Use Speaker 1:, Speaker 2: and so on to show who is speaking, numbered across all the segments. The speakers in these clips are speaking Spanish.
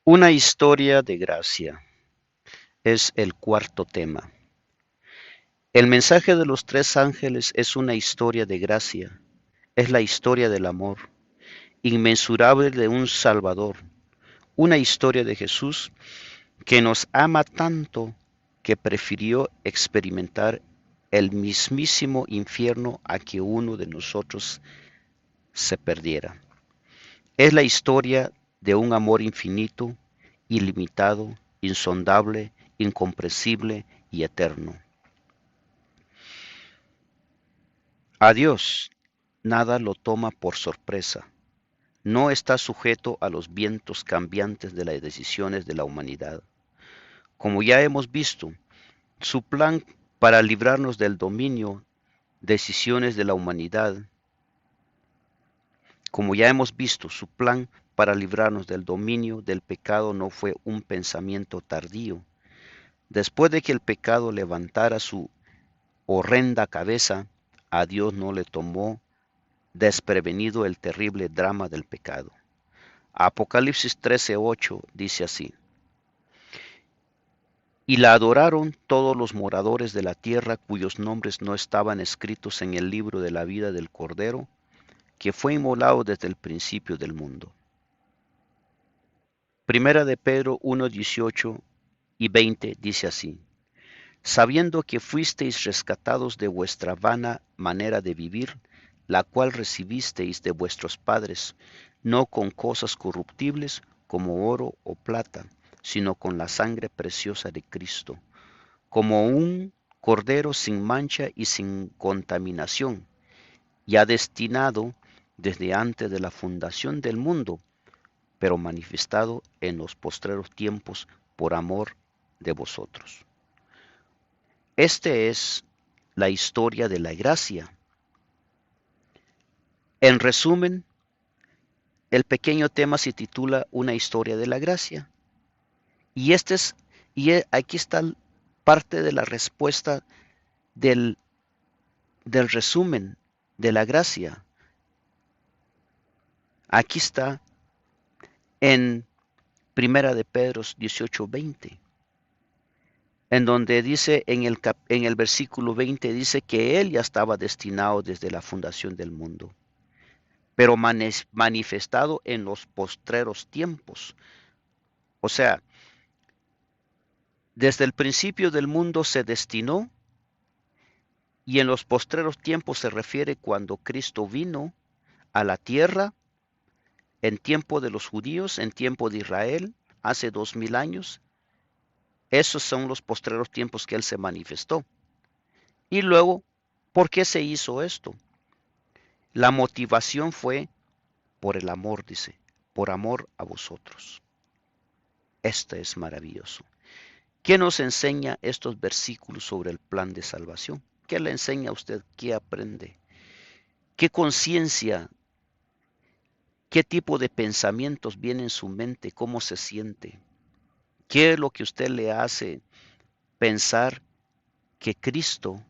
Speaker 1: Una historia de gracia es el cuarto tema. El mensaje de los tres ángeles es una historia de gracia, es la historia del amor inmensurable de un Salvador, una historia de Jesús que nos ama tanto que prefirió experimentar el mismísimo infierno a que uno de nosotros se perdiera. Es la historia de un amor infinito, ilimitado, insondable, incomprensible y eterno. A Dios nada lo toma por sorpresa. No está sujeto a los vientos cambiantes de las decisiones de la humanidad. Como ya hemos visto, su plan para librarnos del dominio, decisiones de la humanidad, como ya hemos visto, su plan para librarnos del dominio del pecado no fue un pensamiento tardío. Después de que el pecado levantara su horrenda cabeza, a Dios no le tomó desprevenido el terrible drama del pecado. Apocalipsis 13:8 dice así: Y la adoraron todos los moradores de la tierra cuyos nombres no estaban escritos en el libro de la vida del Cordero, que fue inmolado desde el principio del mundo. Primera de Pedro 1:18 y 20 dice así: Sabiendo que fuisteis rescatados de vuestra vana manera de vivir, la cual recibisteis de vuestros padres, no con cosas corruptibles como oro o plata, sino con la sangre preciosa de Cristo, como un cordero sin mancha y sin contaminación, ya destinado desde antes de la fundación del mundo, pero manifestado en los postreros tiempos por amor de vosotros. Este es la historia de la gracia. En resumen, el pequeño tema se titula Una historia de la gracia. Y aquí está parte de la respuesta del, del resumen de la gracia. Aquí está en Primera de Pedro 18:20, en donde dice en el versículo 20 dice que él ya estaba destinado desde la fundación del mundo, pero manifestado en los postreros tiempos. O sea, desde el principio del mundo se destinó, y en los postreros tiempos se refiere cuando Cristo vino a la tierra en tiempo de los judíos, en tiempo de Israel, hace 2000 años. Esos son los postreros tiempos que Él se manifestó. Y luego, ¿por qué se hizo esto? La motivación fue por el amor, dice, por amor a vosotros. Esto es maravilloso. ¿Qué nos enseña estos versículos sobre el plan de salvación? ¿Qué le enseña a usted? ¿Qué aprende? ¿Qué conciencia, qué tipo de pensamientos viene en su mente? ¿Cómo se siente? ¿Qué es lo que usted le hace pensar que Cristo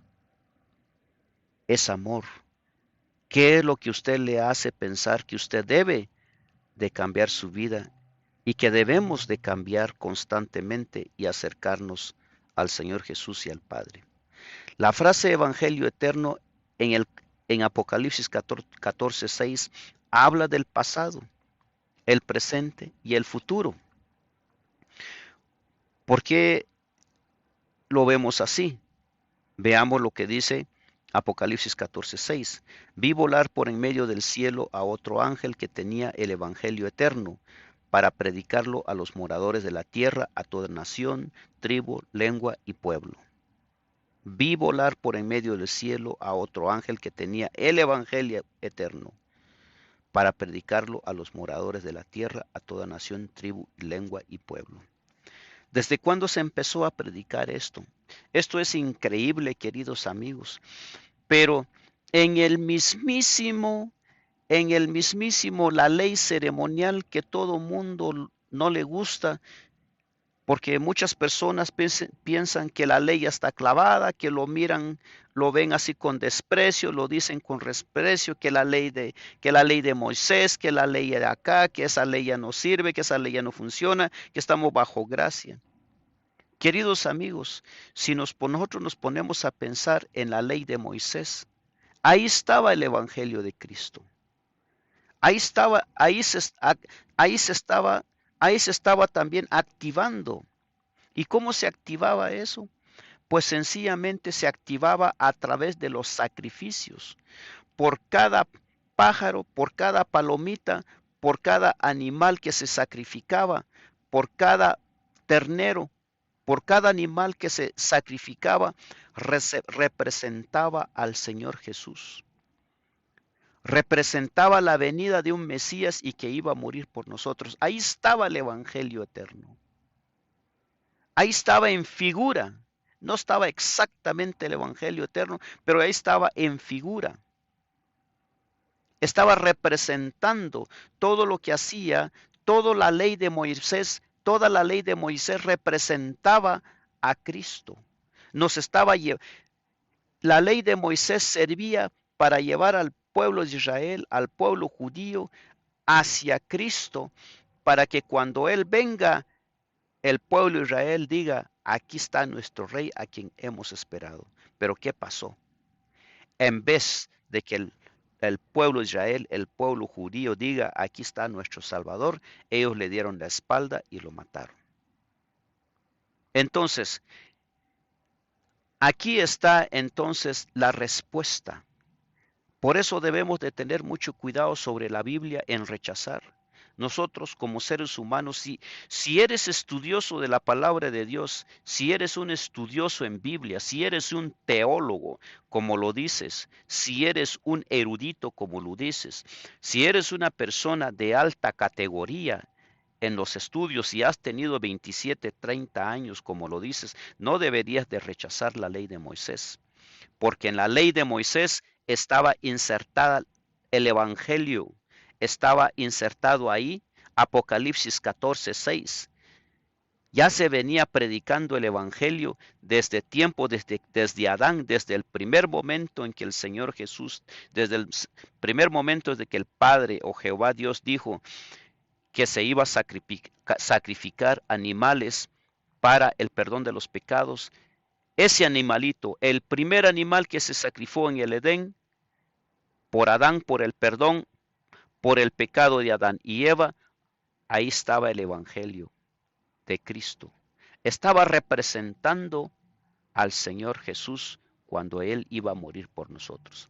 Speaker 1: es amor? ¿Qué es lo que usted le hace pensar que usted debe de cambiar su vida y que debemos de cambiar constantemente y acercarnos al Señor Jesús y al Padre? La frase Evangelio eterno en, el, en Apocalipsis 14:6 habla del pasado, el presente y el futuro. ¿Por qué lo vemos así? Veamos lo que dice Apocalipsis 14:6. Vi volar por en medio del cielo a otro ángel que tenía el Evangelio eterno para predicarlo a los moradores de la tierra, a toda nación, tribu, lengua y pueblo. Vi volar por en medio del cielo a otro ángel que tenía el Evangelio eterno para predicarlo a los moradores de la tierra, a toda nación, tribu, lengua y pueblo. ¿Desde cuándo se empezó a predicar esto? Esto es increíble, queridos amigos, pero en el mismísimo, la ley ceremonial que todo mundo no le gusta, Porque muchas personas piensan que la ley ya está clavada, que lo miran, lo ven así con desprecio, lo dicen con desprecio, que la ley de Moisés, que la ley de acá, que esa ley ya no sirve, que esa ley ya no funciona, que estamos bajo gracia. Queridos amigos, si nosotros nos ponemos a pensar en la ley de Moisés, ahí estaba el evangelio de Cristo. Ahí estaba, ahí se estaba, ahí se estaba también activando. ¿Y cómo se activaba eso? Pues sencillamente se activaba a través de los sacrificios. Por cada pájaro, por cada palomita, por cada animal que se sacrificaba, por cada ternero, por cada animal que se sacrificaba, representaba al Señor Jesús. Representaba la venida de un Mesías y que iba a morir por nosotros. Ahí estaba el Evangelio eterno. Ahí estaba en figura. No estaba exactamente el Evangelio eterno, pero ahí estaba en figura. Estaba representando todo lo que hacía, toda la ley de Moisés, toda la ley de Moisés representaba a Cristo. Nos estaba La ley de Moisés servía para llevar al pueblo de Israel, al pueblo judío, hacia Cristo, para que cuando Él venga, el pueblo de Israel diga, aquí está nuestro rey a quien hemos esperado. Pero ¿qué pasó? En vez de que el pueblo de Israel, el pueblo judío diga, aquí está nuestro Salvador, ellos le dieron la espalda y lo mataron. Entonces, aquí está entonces la respuesta. Por eso debemos de tener mucho cuidado sobre la Biblia en rechazar. Nosotros como seres humanos, si eres estudioso de la palabra de Dios, si eres un estudioso en Biblia, si eres un teólogo, como lo dices, si eres un erudito, como lo dices, si eres una persona de alta categoría en los estudios y has tenido 27, 30 años, como lo dices, no deberías de rechazar la ley de Moisés, porque en la ley de Moisés estaba insertada el Evangelio, estaba insertado ahí Apocalipsis 14:6. Ya se venía predicando el Evangelio desde tiempo, desde Adán, desde el primer momento en que el Señor Jesús, desde el primer momento de que el Padre o Jehová Dios dijo que se iba a sacrificar animales para el perdón de los pecados. Ese animalito, el primer animal que se sacrificó en el Edén, por Adán, por el perdón, por el pecado de Adán y Eva, ahí estaba el Evangelio de Cristo. Estaba representando al Señor Jesús cuando Él iba a morir por nosotros.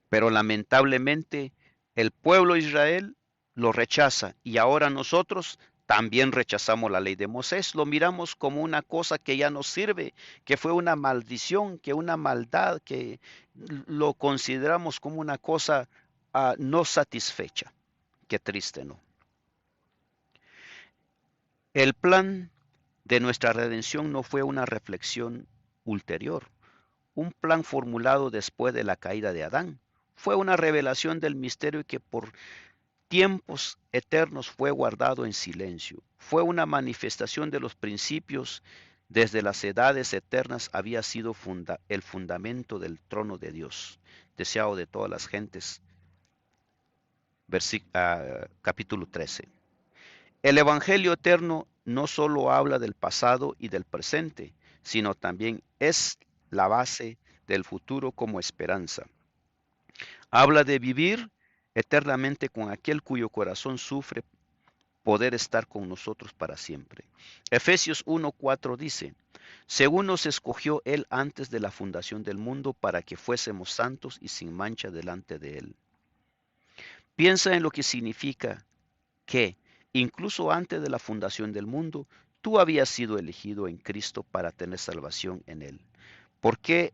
Speaker 1: Pero lamentablemente el pueblo de Israel lo rechaza y ahora nosotros también rechazamos la ley de Moisés, lo miramos como una cosa que ya no sirve, que fue una maldición, que una maldad, que lo consideramos como una cosa no satisfecha. Qué triste, ¿no? El plan de nuestra redención no fue una reflexión ulterior, un plan formulado después de la caída de Adán. Fue una revelación del misterio que por tiempos eternos fue guardado en silencio. Fue una manifestación de los principios desde las edades eternas había sido el fundamento del trono de Dios, deseado de todas las gentes. Capítulo 13. El Evangelio eterno no solo habla del pasado y del presente, sino también es la base del futuro como esperanza. Habla de vivir eternamente con aquel cuyo corazón sufre poder estar con nosotros para siempre. Efesios 1:4 dice, según nos escogió Él antes de la fundación del mundo para que fuésemos santos y sin mancha delante de Él. Piensa en lo que significa que, incluso antes de la fundación del mundo, tú habías sido elegido en Cristo para tener salvación en Él. ¿Por qué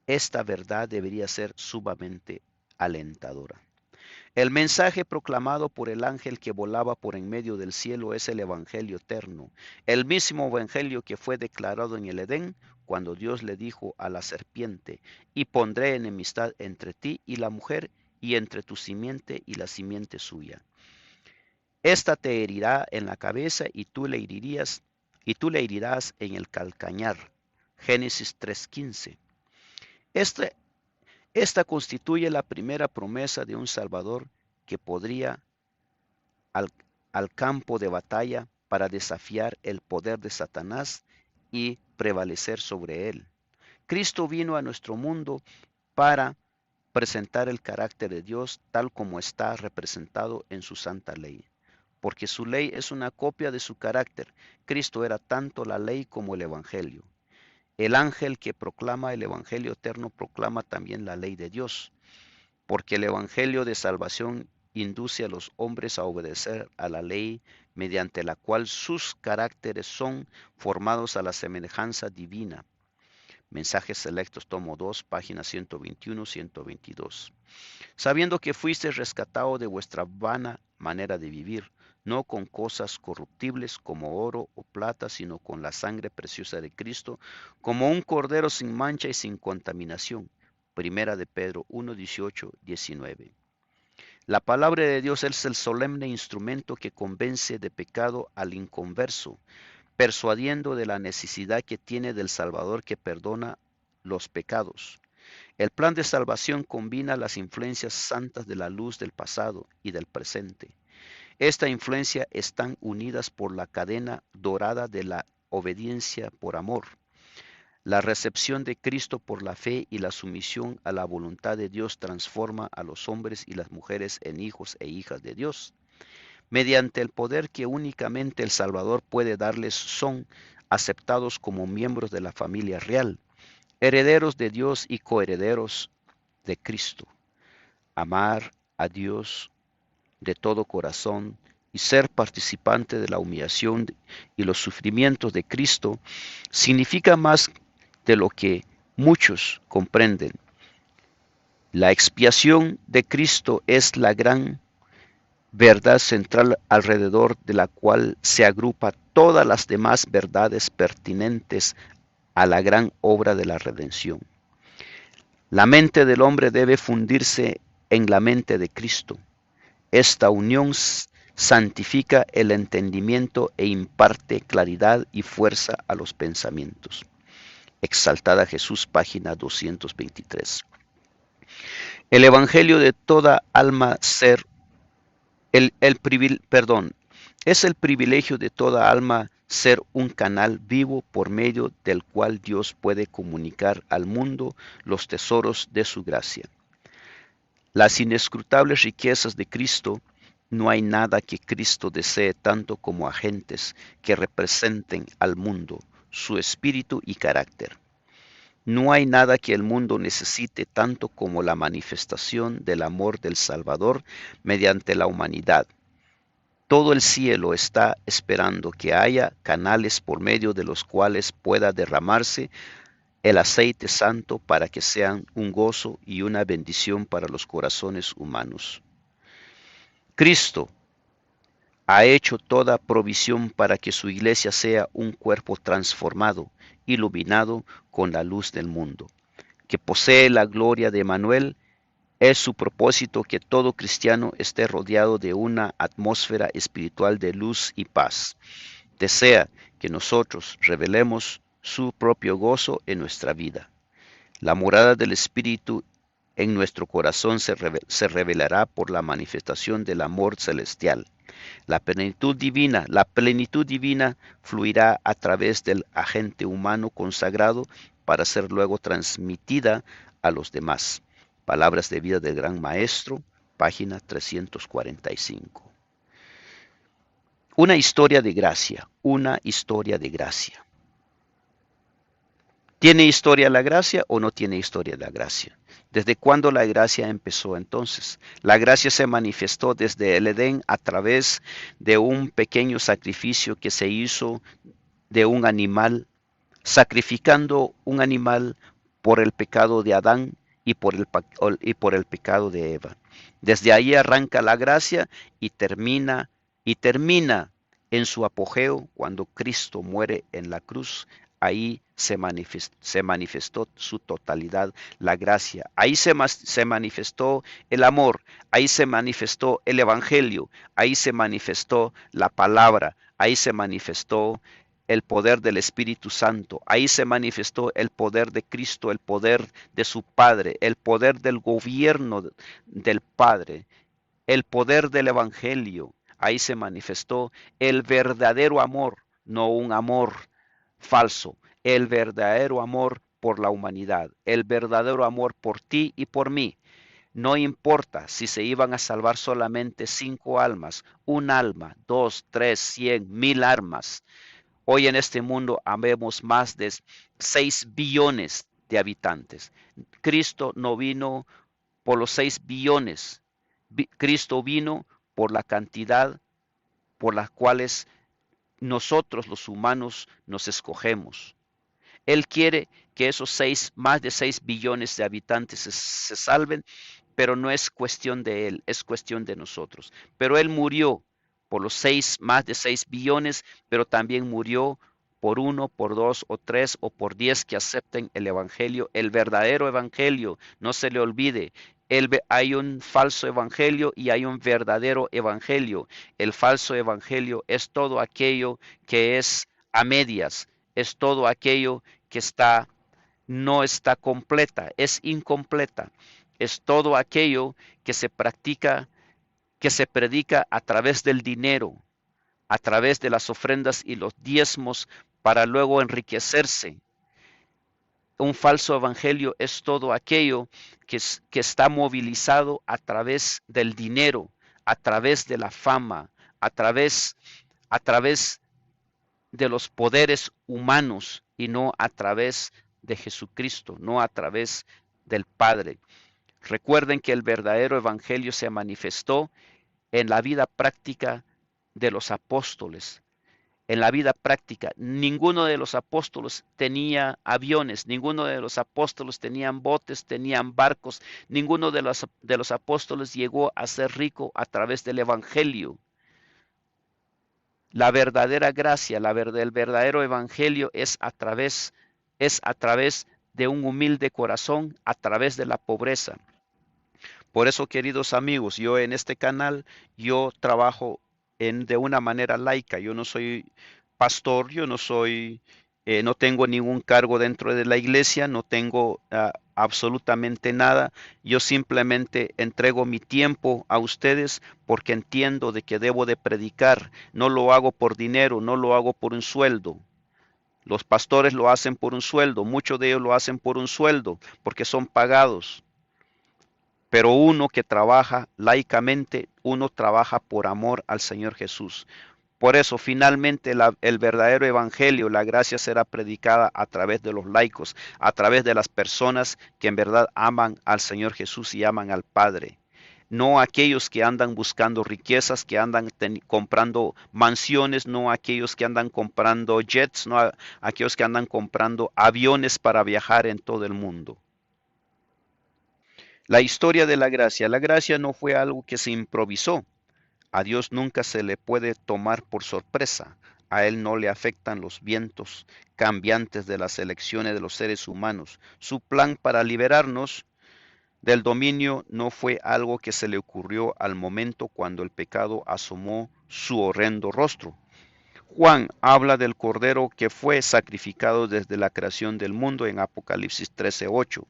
Speaker 1: esta verdad debería ser sumamente alentadora? El mensaje proclamado por el ángel que volaba por en medio del cielo es el Evangelio eterno, el mismo Evangelio que fue declarado en el Edén cuando Dios le dijo a la serpiente, y pondré enemistad entre ti y la mujer, y entre tu simiente y la simiente suya. Esta te herirá en la cabeza y tú le herirás en el calcañar. Génesis 3:15. Esta, esta constituye la primera promesa de un Salvador que podría al, al campo de batalla para desafiar el poder de Satanás y prevalecer sobre él. Cristo vino a nuestro mundo para presentar el carácter de Dios tal como está representado en su santa ley, porque su ley es una copia de su carácter. Cristo era tanto la ley como el Evangelio. El ángel que proclama el Evangelio eterno proclama también la ley de Dios, porque el Evangelio de salvación induce a los hombres a obedecer a la ley mediante la cual sus caracteres son formados a la semejanza divina. Mensajes Selectos, tomo 2, páginas 121-122. Sabiendo que fuisteis rescatados de vuestra vana manera de vivir, no con cosas corruptibles como oro o plata, sino con la sangre preciosa de Cristo, como un cordero sin mancha y sin contaminación. Primera de Pedro 1, 18, 19. La palabra de Dios es el solemne instrumento que convence de pecado al inconverso, persuadiendo de la necesidad que tiene del Salvador que perdona los pecados. El plan de salvación combina las influencias santas de la luz del pasado y del presente. Esta influencia están unidas por la cadena dorada de la obediencia por amor. La recepción de Cristo por la fe y la sumisión a la voluntad de Dios transforma a los hombres y las mujeres en hijos e hijas de Dios. Mediante el poder que únicamente el Salvador puede darles, son aceptados como miembros de la familia real, herederos de Dios y coherederos de Cristo. Amar a Dios de todo corazón y ser participante de la humillación y los sufrimientos de Cristo significa más de lo que muchos comprenden. La expiación de Cristo es la gran verdad central alrededor de la cual se agrupa todas las demás verdades pertinentes a la gran obra de la redención. La mente del hombre debe fundirse en la mente de Cristo. Esta unión santifica el entendimiento e imparte claridad y fuerza a los pensamientos. Exaltada Jesús, página 223. El Evangelio de toda alma ser es el privilegio de toda alma ser un canal vivo por medio del cual Dios puede comunicar al mundo los tesoros de su gracia. Las inescrutables riquezas de Cristo, no hay nada que Cristo desee tanto como agentes que representen al mundo, su espíritu y carácter. No hay nada que el mundo necesite tanto como la manifestación del amor del Salvador mediante la humanidad. Todo el cielo está esperando que haya canales por medio de los cuales pueda derramarse el aceite santo para que sean un gozo y una bendición para los corazones humanos. Cristo ha hecho toda provisión para que su iglesia sea un cuerpo transformado, iluminado con la luz del mundo, que posee la gloria de Emmanuel. Es su propósito que todo cristiano esté rodeado de una atmósfera espiritual de luz y paz. Desea que nosotros revelemos su propio gozo en nuestra vida. La morada del Espíritu en nuestro corazón se revelará por la manifestación del amor celestial. La plenitud divina fluirá a través del agente humano consagrado para ser luego transmitida a los demás. Palabras de vida del Gran Maestro, página 345. Una historia de gracia, una historia de gracia. ¿Tiene historia la gracia o no tiene historia la gracia? ¿Desde cuándo la gracia empezó entonces? La gracia se manifestó desde el Edén a través de un pequeño sacrificio que se hizo de un animal, sacrificando un animal por el pecado de Adán y por el pecado de Eva. Desde ahí arranca la gracia y termina en su apogeo cuando Cristo muere en la cruz ahí se manifestó su totalidad, la gracia. Ahí se manifestó el amor, ahí se manifestó el evangelio, ahí se manifestó la palabra, ahí se manifestó el poder del Espíritu Santo, ahí se manifestó el poder de Cristo, el poder de su Padre, el poder del gobierno del Padre, el poder del evangelio. Ahí se manifestó el verdadero amor, no un amor falso, el verdadero amor por la humanidad, el verdadero amor por ti y por mí. No importa si se iban a salvar solamente 5 almas, un alma, 2, 3, 100, 1000 almas. Hoy en este mundo habemos más de 6 billones de habitantes. Cristo no vino por los 6 billones. Cristo vino por la cantidad por las cuales nosotros los humanos nos escogemos. Él quiere que esos más de 6 billones de habitantes se salven, pero no es cuestión de Él, es cuestión de nosotros. Pero Él murió por los más de 6 billones, pero también murió por 1, por 2 o 3 o por 10 que acepten el Evangelio, el verdadero Evangelio. No se le olvide, hay un falso evangelio y hay un verdadero evangelio. El falso evangelio es todo aquello que es a medias, es todo aquello que no está completa, es incompleta. Es todo aquello que se practica, que se predica a través del dinero, a través de las ofrendas y los diezmos para luego enriquecerse. Un falso evangelio es todo aquello que está movilizado a través del dinero, a través de la fama, a través de los poderes humanos y no a través de Jesucristo, no a través del Padre. Recuerden que el verdadero evangelio se manifestó en la vida práctica de los apóstoles. En la vida práctica, ninguno de los apóstoles tenía aviones, ninguno de los apóstoles tenían botes, tenían barcos, ninguno de los apóstoles llegó a ser rico a través del evangelio. La verdadera gracia, el verdadero evangelio es a través de un humilde corazón, a través de la pobreza. Por eso, queridos amigos, yo en este canal, yo trabajo de una manera laica. Yo no soy pastor, yo no tengo ningún cargo dentro de la iglesia, no tengo absolutamente nada. Yo simplemente entrego mi tiempo a ustedes porque entiendo de que debo de predicar. No lo hago por dinero, no lo hago por un sueldo. Los pastores lo hacen por un sueldo, muchos de ellos lo hacen por un sueldo porque son pagados. Pero uno que trabaja laicamente, uno trabaja por amor al Señor Jesús. Por eso, finalmente, el verdadero evangelio, la gracia será predicada a través de los laicos, a través de las personas que en verdad aman al Señor Jesús y aman al Padre. No aquellos que andan buscando riquezas, que andan comprando mansiones, no aquellos que andan comprando jets, no aquellos que andan comprando aviones para viajar en todo el mundo. La historia de la gracia no fue algo que se improvisó. A Dios nunca se le puede tomar por sorpresa. A Él no le afectan los vientos cambiantes de las elecciones de los seres humanos. Su plan para liberarnos del dominio no fue algo que se le ocurrió al momento cuando el pecado asomó su horrendo rostro. Juan habla del Cordero que fue sacrificado desde la creación del mundo en Apocalipsis 13:8.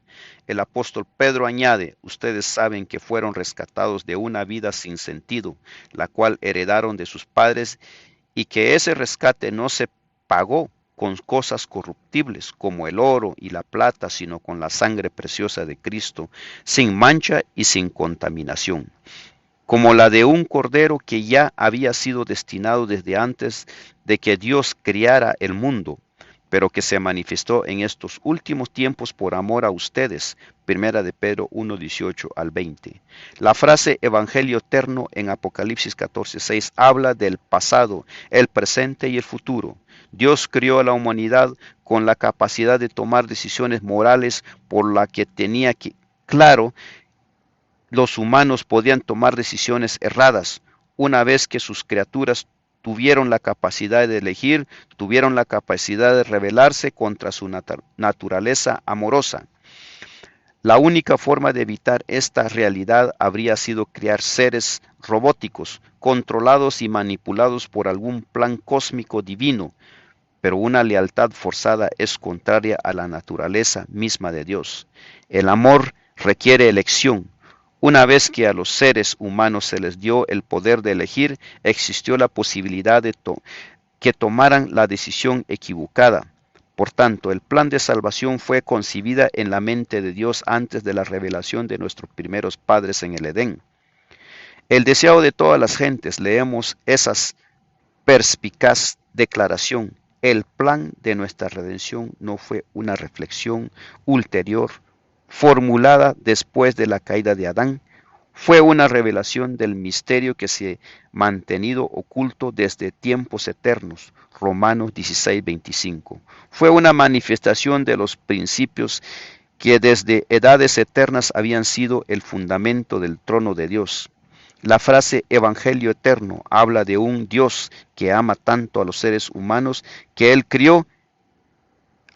Speaker 1: El apóstol Pedro añade, ustedes saben que fueron rescatados de una vida sin sentido, la cual heredaron de sus padres, y que ese rescate no se pagó con cosas corruptibles como el oro y la plata, sino con la sangre preciosa de Cristo, sin mancha y sin contaminación, como la de un cordero que ya había sido destinado desde antes de que Dios criara el mundo, pero que se manifestó en estos últimos tiempos por amor a ustedes. Primera de Pedro 1:18 al 20. La frase Evangelio eterno en Apocalipsis 14:6 habla del pasado, el presente y el futuro. Dios crió a la humanidad con la capacidad de tomar decisiones morales por la que tenía claro los humanos podían tomar decisiones erradas una vez que sus criaturas tuvieron la capacidad de elegir, tuvieron la capacidad de rebelarse contra su naturaleza amorosa. La única forma de evitar esta realidad habría sido crear seres robóticos, controlados y manipulados por algún plan cósmico divino, pero una lealtad forzada es contraria a la naturaleza misma de Dios. El amor requiere elección. Una vez que a los seres humanos se les dio el poder de elegir, existió la posibilidad de que tomaran la decisión equivocada. Por tanto, el plan de salvación fue concebida en la mente de Dios antes de la revelación de nuestros primeros padres en el Edén. El deseo de todas las gentes, leemos esa perspicaz declaración. El plan de nuestra redención no fue una reflexión ulterior, formulada después de la caída de Adán, fue una revelación del misterio que se ha mantenido oculto desde tiempos eternos. Romanos 16:25. Fue una manifestación de los principios que desde edades eternas habían sido el fundamento del trono de Dios. La frase Evangelio eterno habla de un Dios que ama tanto a los seres humanos que Él crió,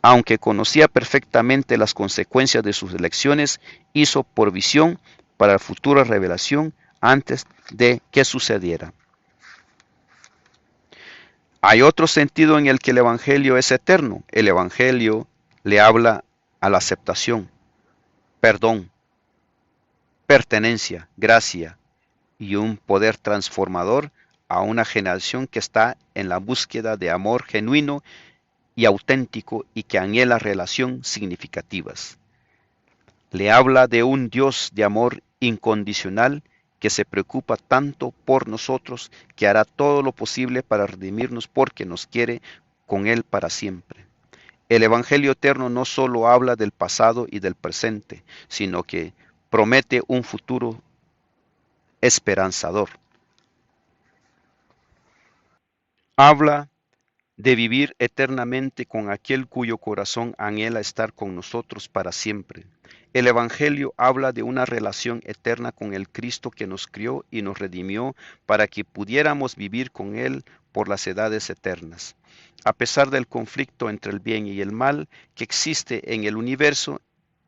Speaker 1: aunque conocía perfectamente las consecuencias de sus elecciones, hizo provisión para la futura revelación antes de que sucediera. Hay otro sentido en el que el Evangelio es eterno. El Evangelio le habla a la aceptación, perdón, pertenencia, gracia y un poder transformador a una generación que está en la búsqueda de amor genuino y auténtico y que anhela relaciones significativas. Le habla de un Dios de amor incondicional que se preocupa tanto por nosotros que hará todo lo posible para redimirnos porque nos quiere con Él para siempre. El Evangelio eterno no solo habla del pasado y del presente, sino que promete un futuro esperanzador. Habla de vivir eternamente con aquel cuyo corazón anhela estar con nosotros para siempre. El Evangelio habla de una relación eterna con el Cristo que nos crió y nos redimió para que pudiéramos vivir con Él por las edades eternas. A pesar del conflicto entre el bien y el mal que existe en el universo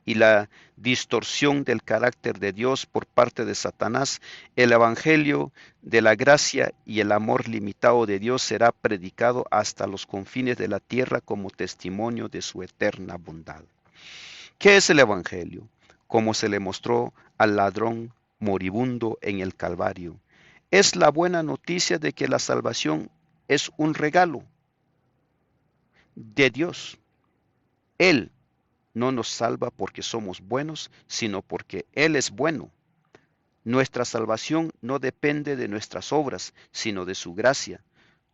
Speaker 1: y la distorsión del carácter de Dios por parte de Satanás, el Evangelio de la gracia y el amor limitado de Dios será predicado hasta los confines de la tierra como testimonio de su eterna bondad. ¿Qué es el Evangelio? Como se le mostró al ladrón moribundo en el Calvario. Es la buena noticia de que la salvación es un regalo de Dios. Él no nos salva porque somos buenos, sino porque Él es bueno. Nuestra salvación no depende de nuestras obras, sino de su gracia.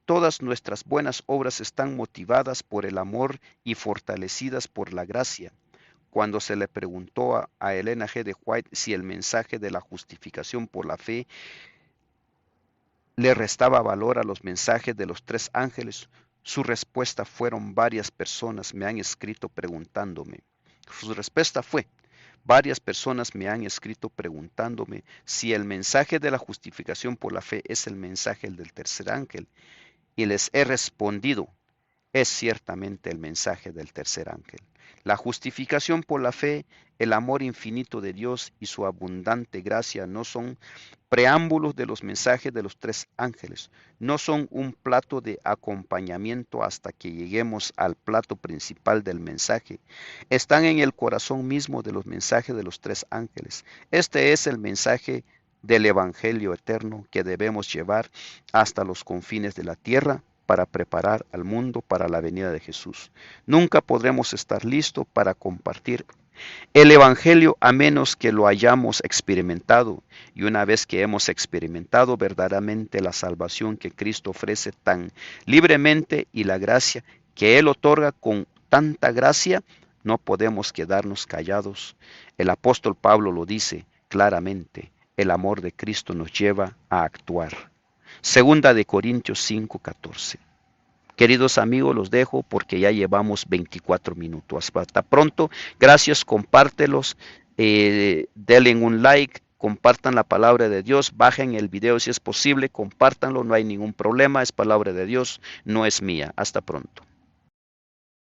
Speaker 1: Todas nuestras buenas obras están motivadas por el amor y fortalecidas por la gracia. Cuando se le preguntó a Elena G. de White si el mensaje de la justificación por la fe le restaba valor a los mensajes de los tres ángeles, su respuesta fueron: varias personas me han escrito preguntándome. Su respuesta fue: varias personas me han escrito preguntándome si el mensaje de la justificación por la fe es el mensaje del tercer ángel. Y les he respondido: es ciertamente el mensaje del tercer ángel. La justificación por la fe, el amor infinito de Dios y su abundante gracia no son preámbulos de los mensajes de los tres ángeles, no son un plato de acompañamiento hasta que lleguemos al plato principal del mensaje. Están en el corazón mismo de los mensajes de los tres ángeles. Este es el mensaje del Evangelio eterno que debemos llevar hasta los confines de la tierra para preparar al mundo para la venida de Jesús. Nunca podremos estar listos para compartir el Evangelio a menos que lo hayamos experimentado, y una vez que hemos experimentado verdaderamente la salvación que Cristo ofrece tan libremente y la gracia que Él otorga con tanta gracia, no podemos quedarnos callados. El apóstol Pablo lo dice claramente: el amor de Cristo nos lleva a actuar. Segunda de Corintios 5:14. Queridos amigos, los dejo porque ya llevamos 24 minutos. Hasta pronto. Gracias, compártelos, denle un like, compartan la palabra de Dios, bajen el video si es posible, compártanlo, no hay ningún problema, es palabra de Dios, no es mía. Hasta pronto.